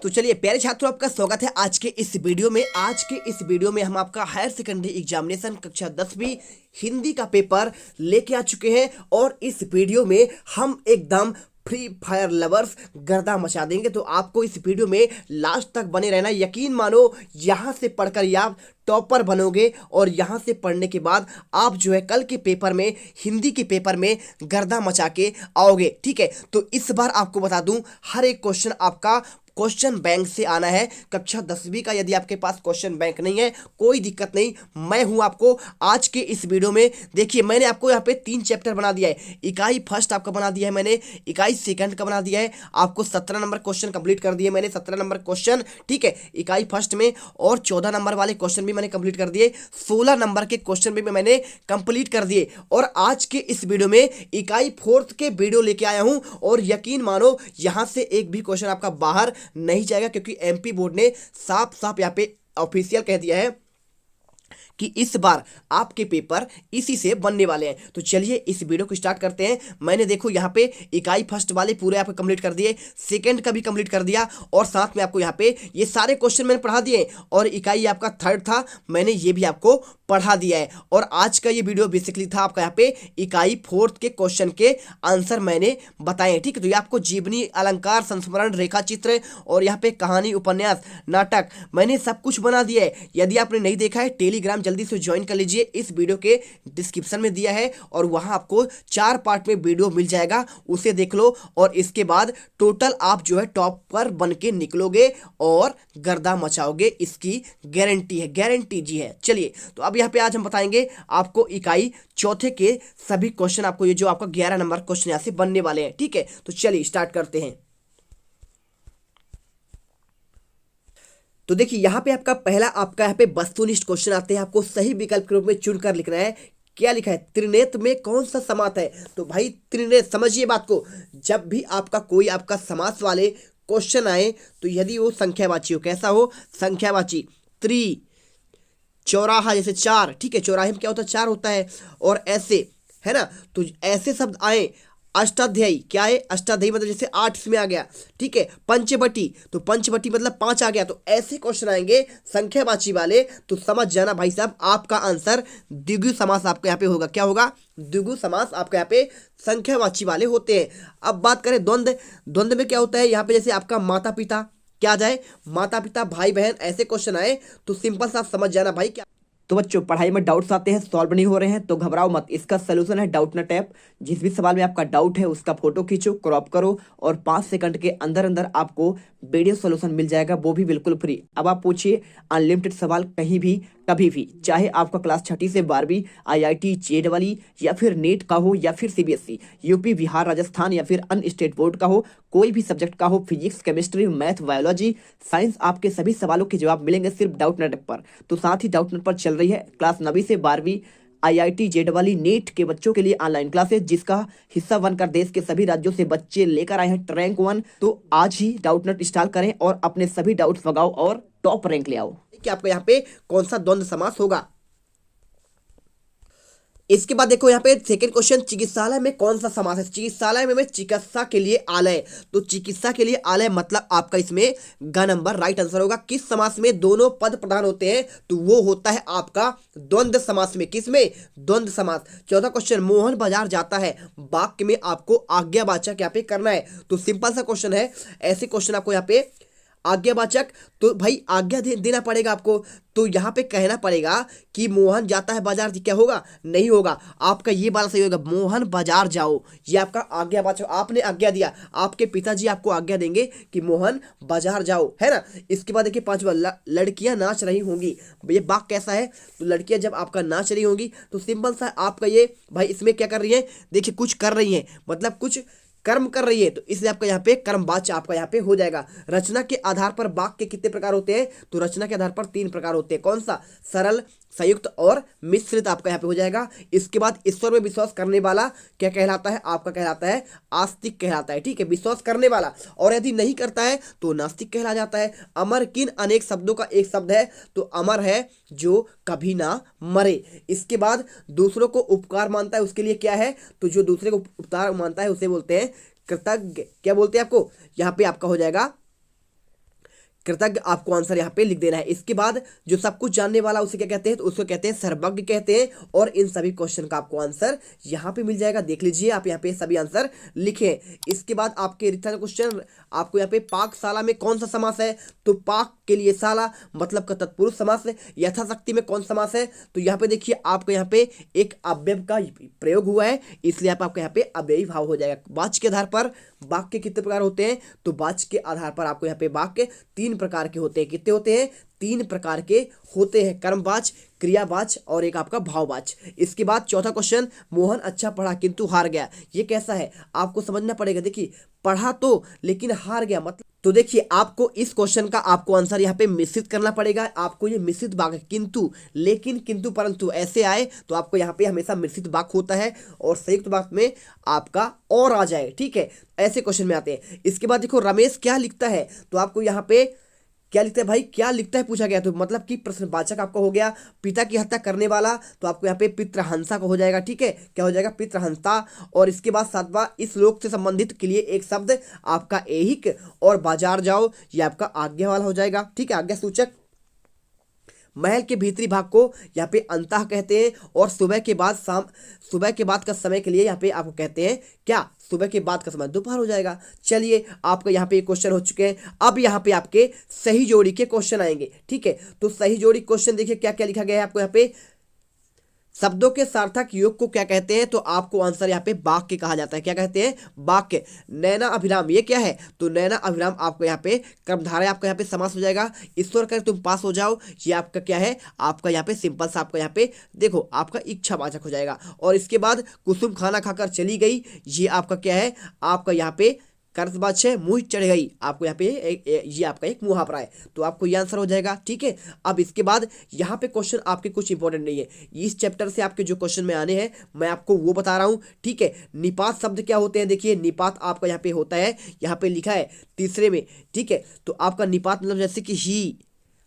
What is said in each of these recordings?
तो चलिए प्यारे छात्रों, आपका स्वागत है आज के इस वीडियो में। आज के इस वीडियो में हम आपका हायर सेकेंडरी एग्जामिनेशन कक्षा 10वीं हिंदी का पेपर लेके आ चुके हैं और इस वीडियो में हम एकदम फ्री फायर लवर्स गर्दा मचा देंगे। तो आपको इस वीडियो में लास्ट तक बने रहना। यकीन मानो यहाँ से पढ़कर आप टॉपर बनोगे और यहाँ से पढ़ने के बाद आप जो है कल के पेपर में, हिंदी के पेपर में गर्दा मचा के आओगे। ठीक है, तो इस बार आपको बता दूं, हर एक क्वेश्चन आपका क्वेश्चन बैंक से आना है कक्षा 10वीं का। यदि आपके पास क्वेश्चन बैंक नहीं है कोई दिक्कत नहीं, मैं हूं आपको आज के इस वीडियो में। देखिए मैंने आपको यहाँ पे 3 चैप्टर बना दिया है। इकाई फर्स्ट आपका बना दिया है मैंने, इकाई सेकंड का बना दिया है, आपको 17 नंबर क्वेश्चन कंप्लीट कर दिए मैंने, 17 नंबर क्वेश्चन। ठीक है, इकाई फर्स्ट में, और 14 नंबर वाले क्वेश्चन भी मैंने कंप्लीट कर दिए, 16 नंबर के क्वेश्चन भी मैंने कंप्लीट कर दिए। और आज के इस वीडियो में इकाई फोर्थ के वीडियो लेके आया हूं और यकीन मानो यहां से एक भी क्वेश्चन आपका बाहर नहीं जाएगा, क्योंकि एमपी बोर्ड ने साफ साफ यहाँ पे ऑफिशियल कह दिया है कि इस बार आपके पेपर इसी से बनने वाले हैं। तो चलिए इस वीडियो को स्टार्ट करते हैं। मैंने देखो यहाँ पे इकाई फर्स्ट वाले पूरे आपको कंप्लीट कर दिए, सेकंड का भी कंप्लीट कर दिया, और साथ में आपको यहाँ पे ये सारे क्वेश्चन मैंने पढ़ा दिए, और इकाई आपका थर्ड था, मैंने ये भी आपको पढ़ा दिया है। और आज का ये वीडियो बेसिकली था आपका यहाँ पे इकाई फोर्थ के क्वेश्चन के आंसर मैंने बताए। ठीक है, तो ये आपको जीवनी, अलंकार, संस्मरण, रेखा चित्र और यहाँ पे कहानी, उपन्यास, नाटक मैंने सब कुछ बना दिया है। यदि आपने नहीं देखा है टेलीग्राम जल्दी से ज्वाइन कर लीजिए, इस वीडियो के डिस्क्रिप्शन में दिया है और वहां आपको 4 पार्ट में वीडियो मिल जाएगा, उसे देख लो। और इसके बाद टोटल आप जो है टॉप पर बन के निकलोगे और गर्दा मचाओगे, इसकी गारंटी है, गारंटी जी है। चलिए तो अब यहाँ पे आज हम बताएंगे आपको इकाई चौथे के सभी क्वेश्चन, आपको ये जो आपका 11 नंबर क्वेश्चन यहाँ से बनने वाले हैं। ठीक है, तो चलिए स्टार्ट करते हैं। तो देखिए यहाँ पे आपका पहला आपका यहाँ पे वस्तुनिष्ठ क्वेश्चन आते हैं। आपको सही विकल्प के रूप में चुनकर लिखना है। क्या लिखा है? त्रिनेत्र में कौन सा समास है? तो भाई त्रिनेत्र, समझिए बात को, जब भी आपका कोई आपका समास वाले क्वेश्चन आए तो यदि वो संख्यावाची हो, कैसा हो? संख्यावाची। त्रि, चौराहा, जैसे 4, ठीक है, चौराहे में क्या होता है? 4 होता है, और ऐसे है ना, तो ऐसे शब्द आए। अष्टाध्यायी, क्या है? अष्टाध्यायी मतलब जैसे 8 इसमें आ गया। ठीक है, पंचवटी, तो पंचवटी मतलब 5 आ गया। तो ऐसे क्वेश्चन आएंगे संख्यावाची वाले, तो समझ जाना भाई साहब आपका आंसर द्विगु समास आपका यहाँ पे होगा। क्या होगा? द्विगु समास आपका यहाँ पे संख्यावाची वाले होते हैं। अब बात करें द्वंद्व। द्वंद्व में क्या होता है? यहाँ पे जैसे आपका माता पिता, क्या आ जाए? माता पिता, भाई बहन, ऐसे क्वेश्चन आए तो सिंपल सा समझ जाना भाई। क्या तो बच्चों, पढ़ाई में डाउट्स आते हैं, सॉल्व नहीं हो रहे हैं तो घबराओ मत, इसका सोल्यूशन है डाउटनेट ऐप। जिस भी सवाल में आपका डाउट है उसका फोटो खींचो, क्रॉप करो और 5 सेकंड के अंदर अंदर आपको वीडियो सोल्यूशन मिल जाएगा, वो भी बिल्कुल फ्री। अब आप पूछिए अनलिमिटेड सवाल, कहीं भी कभी भी, चाहे आपका क्लास 6ठी से 12वीं IIT जेड वाली या फिर नेट का हो या फिर CBSE, यूपी, बिहार, राजस्थान या फिर अन्य स्टेट बोर्ड का हो, कोई भी सब्जेक्ट का हो, physics, chemistry, math, biology, science, आपके सभी सवालों के जवाब मिलेंगे सिर्फ डाउटनेट पर। तो साथ ही डाउटनेट पर चल रही है क्लास 9वीं से 12वीं IIT जेड वाली नेट के बच्चों के लिए ऑनलाइन क्लासेस, जिसका हिस्सा बनकर देश के सभी राज्यों से बच्चे लेकर आए हैं रैंक 1। तो आज ही डाउटनेट इंस्टॉल करें और अपने सभी डाउट्स भगाओ और टॉप रैंक ले आओ। कि आपको यहाँ पे कौन सा द्वंद्व समास होगा। इसके बाद देखो यहाँ पे सेकंड क्वेश्चन, चिकित्सालय में कौन सा समास है? चिकित्सालय में चिकित्सा के लिए आलय, तो चिकित्सा के लिए आलय मतलब आपका इसमें ग नंबर राइट आंसर होगा। किस समास में दोनों पद प्रधान होते हैं? तो वो होता है आपका द्वंद्व समास में। किसमें? द्वंद्व समास। चौथा क्वेश्चन, मोहन बाजार जाता है, वाक्य में आपको आज्ञावाचक यहाँ पे करना है। तो सिंपल सा क्वेश्चन है, ऐसे क्वेश्चन आपको यहाँ पे आज्ञावाचक, तो भाई आज्ञा देना पड़ेगा आपको। तो यहाँ पे कहना पड़ेगा कि मोहन जाता है बाजार, क्या होगा? नहीं होगा। आपका ये बात सही होगा, मोहन बाजार जाओ, ये आपका आज्ञावाचक, आपने आज्ञा दिया, आपके पिताजी आपको आज्ञा देंगे कि मोहन बाजार जाओ, है ना। इसके बाद देखिए 5वां, लड़कियां नाच रही होंगी, ये वाक्य कैसा है? तो लड़कियां जब आपका नाच रही होंगी तो सिंपल सा आपका ये भाई इसमें क्या कर रही है? देखिए कुछ कर रही है, मतलब कुछ कर्म कर रही है, तो इसलिए आपका यहाँ पे कर्मवाच्य आपका यहाँ पे हो जाएगा। रचना के आधार पर वाक्य के कितने प्रकार होते हैं? तो रचना के आधार पर 3 प्रकार होते हैं। कौन सा? सरल, संयुक्त और मिश्रित आपका यहाँ पे हो जाएगा। इसके बाद ईश्वर में विश्वास करने वाला क्या कहलाता है? आपका कहलाता है आस्तिक कहलाता है। ठीक है, विश्वास करने वाला, और यदि नहीं करता है तो नास्तिक कहला जाता है। अमर किन अनेक शब्दों का एक शब्द है? तो अमर है जो कभी ना मरे। इसके बाद दूसरों को उपकार मानता है, उसके लिए क्या है? तो जो दूसरे को उपकार मानता है उसे बोलते हैं कृतज्ञ। क्या बोलते हैं आपको? यहाँ पे आपका हो जाएगा कृतज्ञ आपको आंसर यहाँ पे लिख देना है। इसके बाद जो सब कुछ जानने वाला उसे क्या कहते हैं, तो उसको कहते हैं सर्वज्ञ कहते हैं। और इन सभी क्वेश्चन का आपको आंसर यहाँ पे मिल जाएगा, देख लीजिए आप यहाँ पे सभी आंसर लिखें। इसके बाद आपके रिक्ता क्वेश्चन आपको यहाँ पे पाकशाला में कौन सा समास है, तो पाक के लिए शाला मतलब का तत्पुरुष समास है। यथाशक्ति में कौन समास है, तो यहाँ पे देखिए आपको यहाँ पे एक अव्यय का प्रयोग हुआ है, इसलिए आपका यहाँ पे अव्ययी भाव हो जाएगा। वाच्य के आधार पर वाक्य कितने प्रकार होते हैं, तो वाच्य के आधार पर आपको यहाँ पे वाक्य 3 प्रकार के होते हैं। कितने होते हैं, 3 प्रकार के होते हैं, कर्मवाच्य, क्रियावाच्य और एक आपका भाववाच्य। इसके बाद चौथा क्वेश्चन, मोहन अच्छा पढ़ा किंतु हार गया, ये कैसा है आपको समझना पड़ेगा। देखिए पढ़ा तो लेकिन हार गया मतलब, तो देखिए आपको इस क्वेश्चन का आपको आंसर यहाँ पे मिश्रित करना पड़ेगा। आपको ये मिश्रित वाक्य किंतु, लेकिन, किंतु, परंतु ऐसे आए तो आपको यहाँ पे हमेशा मिश्रित वाक्य होता है और संयुक्त वाक्य में आपका और आ जाए, ठीक है, ऐसे क्वेश्चन में आते हैं। इसके बाद देखो रमेश क्या लिखता है, तो आपको यहाँ पे क्या लिखता है भाई, क्या लिखता है पूछा गया, तो मतलब कि प्रश्नवाचक आपका हो गया। पिता की हत्या करने वाला, तो आपको यहाँ पे पितृहंसा का हो जाएगा, ठीक है, क्या हो जाएगा, पितृहंता। और इसके बाद 7वां, इस श्लोक से संबंधित के लिए एक शब्द आपका ऐहिक, और बाजार जाओ ये आपका आज्ञा वाला हो जाएगा, ठीक है, आज्ञा सूचक। महल के भीतरी भाग को यहाँ पे अंतः कहते हैं। और सुबह के बाद सुबह के बाद का समय के लिए यहाँ पे आपको कहते हैं क्या, सुबह के बाद का समय दोपहर हो जाएगा। चलिए आपका यहाँ पे क्वेश्चन हो चुके हैं। अब यहाँ पे आपके सही जोड़ी के क्वेश्चन आएंगे, ठीक है। तो सही जोड़ी क्वेश्चन देखिए क्या क्या लिखा गया है आपको यहाँ पे, शब्दों के सार्थक योग को क्या कहते हैं, तो आपको आंसर यहाँ पे वाक्य कहा जाता है। क्या कहते हैं, वाक्य। नैना अभिराम ये क्या है, तो नैना अभिराम आपको यहाँ पे कर्मधारय आपका यहाँ पे समास हो जाएगा। ईश्वर कर तुम पास हो जाओ ये आपका क्या है, आपका यहाँ पे सिंपल सा आपका यहाँ पे देखो आपका इच्छावाचक हो जाएगा। और इसके बाद कुसुम खाना खाकर चली गई, ये आपका क्या है, आपका यहाँ पे कर्तवाच्य मुँह चढ़ गई, आपको यहाँ पे ये आपका एक मुहावरा है, तो आपको ये आंसर हो जाएगा, ठीक है। अब इसके बाद यहाँ पे क्वेश्चन आपके कुछ इंपॉर्टेंट नहीं है, इस चैप्टर से आपके जो क्वेश्चन में आने हैं मैं आपको वो बता रहा हूँ, ठीक है। निपात शब्द क्या होते हैं, देखिए निपात आपका यहाँ पे होता है, यहाँ पे लिखा है तीसरे में, ठीक है। तो आपका निपात मतलब जैसे कि ही,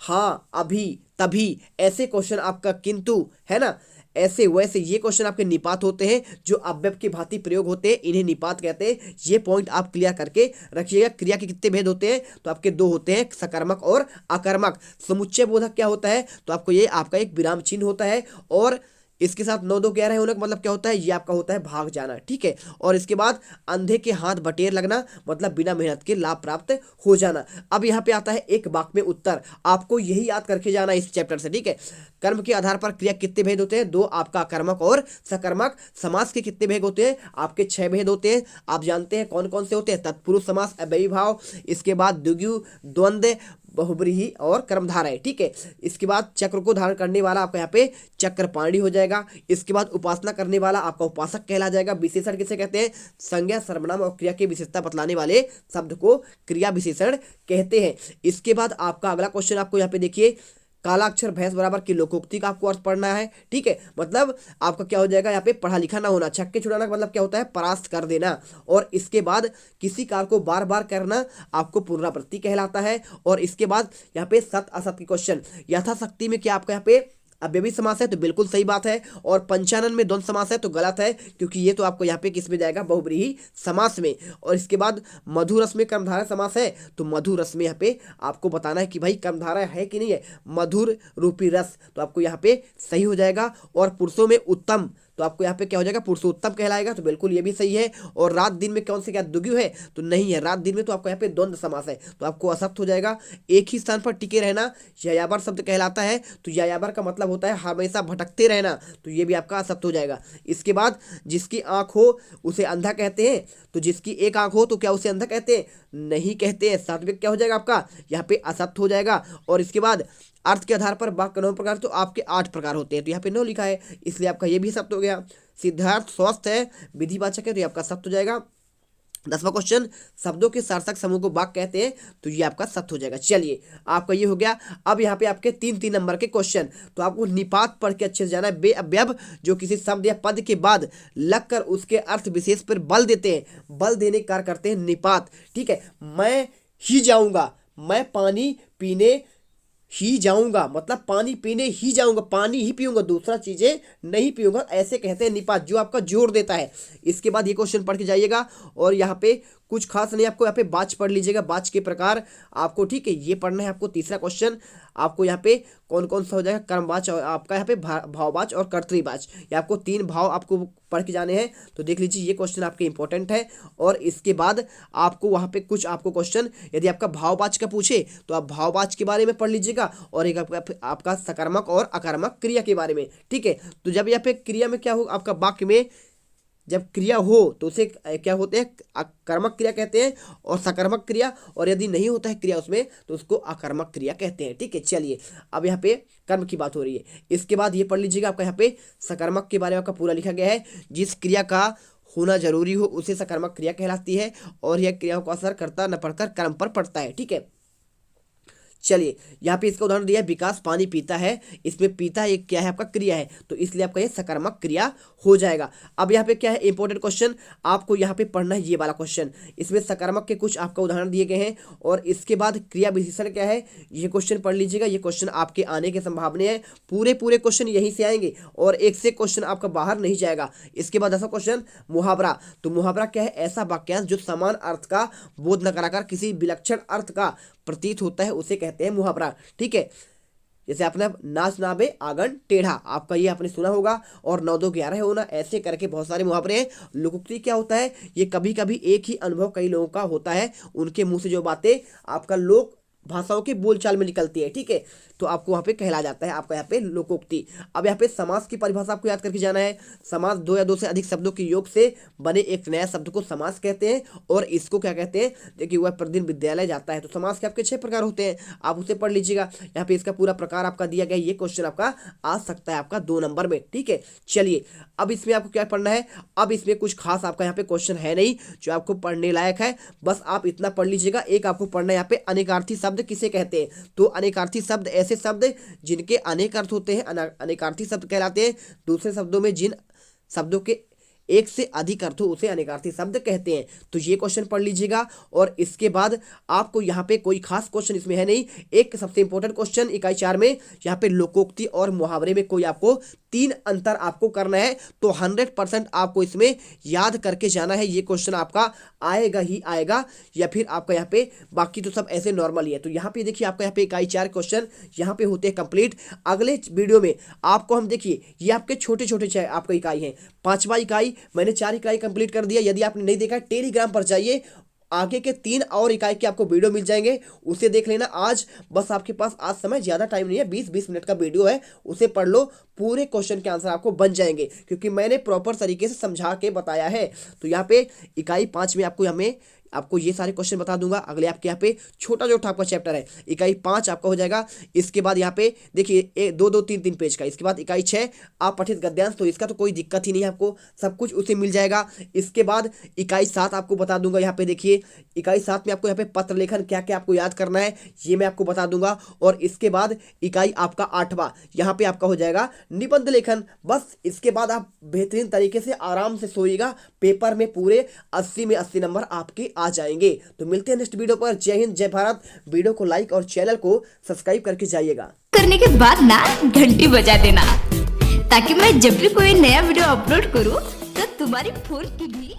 हाँ, अभी, तभी, ऐसे क्वेश्चन आपका किंतु है ना, ऐसे वैसे ये क्वेश्चन आपके निपात होते हैं, जो अव्यय की भांति प्रयोग होते हैं, इन्हें निपात कहते हैं। ये पॉइंट आप क्लियर करके रखिएगा। क्रिया के कितने भेद होते हैं, तो आपके 2 होते हैं, सकर्मक और अकर्मक। समुच्चय बोधक क्या होता है, तो आपको ये आपका एक विराम चिन्ह होता है, और इसके साथ 9 2 11 होने का मतलब क्या होता है, ये आपका होता है भाग जाना, ठीक है। और इसके बाद अंधे के हाथ बटेर लगना मतलब बिना मेहनत के लाभ प्राप्त हो जाना। अब यहाँ पे आता है एक वाक्य में उत्तर, आपको यही याद करके जाना इस चैप्टर से, ठीक है। कर्म के आधार पर क्रिया कितने भेद होते हैं, 2 आपका कर्मक और सकर्मक। समास के कितने भेद होते हैं, आपके 6 भेद होते हैं। आप जानते हैं कौन कौन से होते हैं, तत्पुरुष समास, अव्ययी भाव, इसके बाद द्विगु, द्वंद्व, बहुब्रीहि और कर्मधारय, ठीक है। इसके बाद चक्र को धारण करने वाला आपका यहाँ पे चक्रपाणी हो जाएगा। इसके बाद उपासना करने वाला आपका उपासक कहला जाएगा। विशेषण किसे कहते हैं, संज्ञा, सर्वनाम और क्रिया की विशेषता बतलाने वाले शब्द को क्रिया विशेषण कहते हैं। इसके बाद आपका अगला क्वेश्चन आपको यहाँ पे देखिए, काला अक्षर भैंस बराबर की लोकोक्ति का आपको अर्थ पढ़ना है, ठीक है। मतलब आपका क्या हो जाएगा यहाँ पे, पढ़ा लिखा ना होना। छक्के छुड़ाना मतलब क्या होता है, परास्त कर देना। और इसके बाद किसी कार्य को बार बार करना आपको पुनरावृत्ति कहलाता है। और इसके बाद यहाँ पे सत असत के क्वेश्चन, यथाशक्ति में क्या आपका यहाँ पे अव्ययी समास है, तो बिल्कुल सही बात है। और पंचानन में द्वंद्व समास है तो गलत है, क्योंकि ये तो आपको यहाँ पे किस में जाएगा, बहुब्रीहि समास में। और इसके बाद मधु रस में कर्मधारय समास है, तो मधु रस में यहाँ पे आपको बताना है कि भाई कर्मधारय है कि नहीं है, मधुर रूपी रस, तो आपको यहाँ पे सही हो जाएगा। और पुरुषों में उत्तम, तो आपको यहाँ पे क्या हो जाएगा, पुरुषोत्तम कहलाएगा, तो बिल्कुल ये भी सही है। और रात दिन में कौन से क्या दुग्यु है, तो नहीं है, रात दिन में तो आपको यहाँ पे द्वंद्व समास है, तो आपको असत्य हो जाएगा। एक ही स्थान पर टिके रहना यायावर शब्द कहलाता है, तो यायावर का मतलब होता है हमेशा भटकते रहना, तो ये भी आपका असत्य हो जाएगा। इसके बाद जिसकी आंख हो उसे अंधा कहते हैं, तो जिसकी एक आंख हो तो क्या उसे अंधा कहते हैं, नहीं कहते हैं, सात्विक क्या हो जाएगा आपका यहाँ पे असत्य हो जाएगा। और इसके बाद अर्थ के आधार पर वाक्य 9 प्रकार, तो आपके 8 प्रकार होते हैं, तो यहाँ पे 9 लिखा है, इसलिए आपका ये भी सत्य हो गया। सिद्धार्थ स्वस्थ है, विधिवाचक है, तो ये आपका सत्य हो जाएगा। 10वां क्वेश्चन, शब्दों के सार्थक समूह को वाक्य कहते हैं, तो ये आपका सत्य हो जाएगा। चलिए आपका ये हो गया। अब यहाँ पे आपके 3-3 नंबर के क्वेश्चन, तो आपको निपात पढ़ के अच्छे से जाना है। बेअव्यय जो किसी शब्द या पद के बाद लगकर उसके अर्थ विशेष पर बल देते हैं, बल देने का कार्य करते हैं निपात, ठीक है। मैं ही जाऊंगा, मैं पानी पीने ही जाऊंगा, मतलब पानी पीने ही जाऊंगा, पानी ही पीऊंगा, दूसरा चीजें नहीं पीऊंगा, ऐसे कहते हैं निपात, जो आपका जोर देता है। इसके बाद ये क्वेश्चन पढ़ के जाइएगा। और यहाँ पे कुछ खास नहीं, आपको यहाँ पे बाच पढ़ लीजिएगा, बाच के प्रकार आपको, ठीक है, ये पढ़ना है आपको। तीसरा क्वेश्चन आपको यहाँ पे कौन कौन सा हो जाएगा, कर्मवाच और आपका यहाँ पे भाववाच और कर्तृवाच, ये आपको 3 भाव आपको पढ़ के जाने हैं। तो देख लीजिए ये क्वेश्चन आपके इंपॉर्टेंट है। और इसके बाद आपको वहाँ पे कुछ आपको क्वेश्चन यदि आपका भाववाच का पूछे तो आप भाववाच के बारे में पढ़ लीजिएगा, और एक आपका सकर्मक और अकर्मक क्रिया के बारे में, ठीक है। तो जब यहाँ पे क्रिया में क्या हो, आपका वाक्य में जब क्रिया हो तो उसे क्या होते हैं, कर्मक क्रिया कहते हैं और सकर्मक क्रिया, और यदि नहीं होता है क्रिया उसमें तो उसको अकर्मक क्रिया कहते हैं, ठीक है। चलिए अब यहाँ पे कर्म की बात हो रही है। इसके बाद ये पढ़ लीजिएगा, आपका यहाँ पे सकर्मक के बारे में आपका पूरा लिखा गया है। जिस क्रिया का होना जरूरी हो उसे सकर्मक क्रिया कहलाती है, और यह क्रियाओं का असर करता न पड़कर कर्म पर पड़ता है, ठीक है। चलिए यहाँ पे इसका उदाहरण दिया है, विकास पानी पीता है, इसमें पीता एक क्या है, आपका क्रिया है, तो इसलिए आपका ये सकर्मक क्रिया हो जाएगा। अब यहाँ पे क्या है इंपॉर्टेंट क्वेश्चन आपको यहाँ पे पढ़ना है, ये वाला क्वेश्चन, इसमें सकर्मक के कुछ आपका उदाहरण दिए गए हैं, और इसके बाद क्रिया विशेषण क्या है ये क्वेश्चन पढ़ लीजिएगा। ये क्वेश्चन आपके आने के संभावना है, पूरे क्वेश्चन यहीं से आएंगे और एक से क्वेश्चन आपका बाहर नहीं जाएगा। इसके बाद 10वां क्वेश्चन मुहावरा, तो मुहावरा क्या है, ऐसा वाक्यांश जो समान अर्थ का बोध न कराकर किसी विलक्षण अर्थ का प्रतीत होता है उसे कहते हैं मुहावरा, ठीक है। जैसे आपने नाच नाबे आंगन टेढ़ा, आपका ये आपने सुना होगा, और 9 2 11 होना, ऐसे करके बहुत सारे मुहावरे हैं। लोकोक्ति क्या होता है, ये कभी कभी एक ही अनुभव कई लोगों का होता है, उनके मुंह से जो बातें आपका लोक भाषाओं के बोलचाल में निकलती है, ठीक है, तो आपको वहाँ पे कहला जाता है आपका यहाँ पे लोकोक्ति। अब यहाँ पे समास की परिभाषा आपको याद करके जाना है। समास 2 या 2 से अधिक शब्दों के योग से बने एक नया शब्द को समास कहते हैं, और इसको क्या कहते हैं, देखिए वह प्रतिदिन विद्यालय जाता है, तो समास के आपके 6 प्रकार होते हैं, आप उसे पढ़ लीजिएगा। यहाँ पे इसका पूरा प्रकार आपका दिया गया है, ये क्वेश्चन आपका आ सकता है आपका 2 नंबर में, ठीक है। चलिए अब इसमें आपको क्या पढ़ना है, अब इसमें कुछ खास आपका यहाँ पे क्वेश्चन है नहीं जो आपको पढ़ने लायक है, बस आप इतना पढ़ लीजिएगा। एक आपको पढ़ना है यहाँ पे अनेकार्थी शब्द किसे कहते हैं, तो अनेकार्थी शब्द ऐसे शब्द जिनके अनेक अर्थ होते हैं अनेकार्थी शब्द कहलाते हैं। दूसरे शब्दों में जिन शब्दों के एक से अधिक अर्थ हो उसे अनेकार्थी शब्द कहते हैं। तो ये क्वेश्चन पढ़ लीजिएगा, और इसके बाद आपको यहाँ पे कोई खास क्वेश्चन इसमें है नहीं। एक सबसे इंपॉर्टेंट क्वेश्चन इकाई 4 में यहाँ पे लोकोक्ति और मुहावरे में कोई आपको 3 अंतर आपको करना है, तो 100% आपको इसमें याद करके जाना है। ये क्वेश्चन आपका आएगा ही आएगा, या फिर आपका यहाँ पे बाकी तो सब ऐसे नॉर्मल ही है। तो यहाँ पे देखिए आपका यहाँ पे इकाई 4 क्वेश्चन यहाँ पे होते हैं कंप्लीट। अगले वीडियो में आपको हम देखिए ये आपके छोटे छोटे आपका इकाई है, 5वां इकाई मैंने 4 इकाई कंप्लीट कर दिया। यदि आपने नहीं देखा टेलीग्राम पर जाइए, आगे के 3 और इकाई के आपको वीडियो मिल जाएंगे, उसे देख लेना। आज बस आपके पास आज समय ज़्यादा टाइम नहीं है, 20-20 मिनट का वीडियो है, उसे पढ़ लो, पूरे क्वेश्चन के आंसर आपको बन जाएंगे, क्योंकि मैंने प्रॉपर तरीके से समझा के बताया है। तो यहाँ पे इकाई 5 में आपको ये सारे क्वेश्चन बता दूंगा। अगले आपके यहाँ पे छोटा जो आपका चैप्टर है इकाई 5 आपका हो जाएगा। इसके बाद यहाँ पे देखिए 2-2-3-3 पेज का। इसके बाद इकाई 6 आप पठित गद्यांश, तो इसका तो कोई दिक्कत ही नहीं है, आपको सब कुछ उसे मिल जाएगा। इसके बाद इकाई 7 आपको बता दूंगा। यहाँ पे देखिए इकाई 7 में आपको यहाँ पे पत्र लेखन क्या क्या आपको याद करना है ये मैं आपको बता दूंगा। और इसके बाद इकाई आपका 8वां यहाँ पे आपका हो जाएगा निबंध लेखन। बस इसके बाद आप बेहतरीन तरीके से आराम से सोइएगा, पेपर में पूरे 80 में 80 नंबर आपके आ जाएंगे। तो मिलते हैं नेक्स्ट वीडियो पर। जय हिंद, जय भारत। वीडियो को लाइक और चैनल को सब्सक्राइब करके जाइएगा। करने के बाद ना घंटी बजा देना, ताकि मैं जब भी कोई नया वीडियो अपलोड करूं तो तुम्हारी फोन की भी